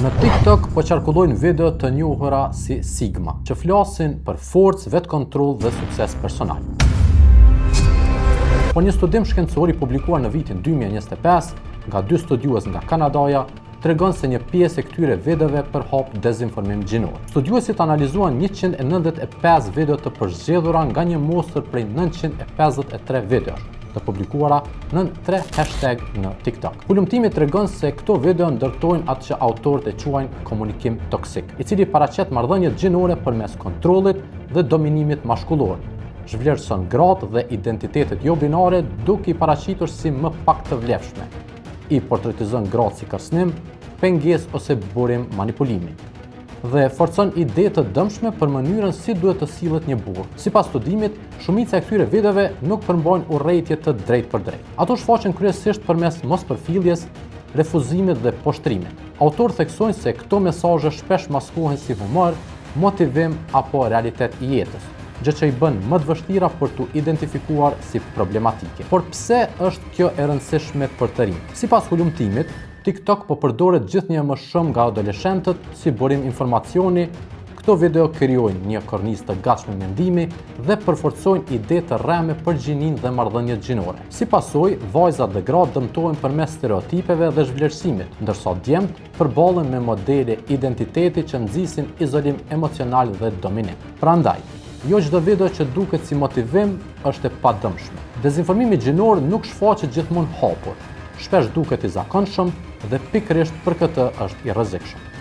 Në TikTok po qarkullojnë video të njohura si Sigma, që flasin për forcë, vetkontroll dhe sukses personal. Po një studim shkencor i publikuar në vitin 2025 nga 2 studiues nga Kanadaja tregon se një pjesë e këtyre videove përhap dezinformim gjinor. Studiuesit analizuan 195 video të përzgjedhura nga një mostër prej 953 videosh të publikuara në 3 hashtag në TikTok. Hulumtimi tregon se këto video ndërtojnë atë që autorët e quajnë komunikim toksik, i cili paraqet marrëdhëniet gjinore përmes kontrollit dhe dominimit mashkullor, zhvlerëson gratë dhe identitetet jo binare duke i paraqitur si më pak të vlefshme, i portretizon gratë si kërcënim, pengesë ose burim manipulimi, dhe forcon ide të dëmshme për mënyrën si duhet të sillet një burr. Sipas studimit, shumica e këtyre videove nuk përmbajnë urrëtie të drejtë për drejtë. Ato shfaqen kryesisht përmes mospërfilljes, refuzimit dhe poshtrimit. Autorët theksojnë se këto mesazhe shpesh maskohen si humor, motivim apo realitet i jetës, gjë që i bën më të vështira për t'u identifikuar si problematike. Por pse është kjo e rëndësishme për të rinjt? Sipas hulumtimit, TikTok po përdoret gjithnjë më shumë nga adoleshentët si burim informacioni. Këto video krijojnë një kornizë të gatshme mendimi dhe përforcojnë ide të rreme për gjininë dhe marrëdhëniet gjinore. Si pasojë, vajzat dhe gratë dëmtohen përmes stereotipeve dhe zhvlerësimit, ndërsa djemt përballen me modele identiteti që nxisin izolim emocional dhe dominim. Prandaj, jo çdo video që duket si motivim është e padëmshme. Dezinformimi gjinor nuk shfaqet gjithmonë hapur, shpesh duket i zakonshëm dhe pikërisht për këtë është i rrezikshëm.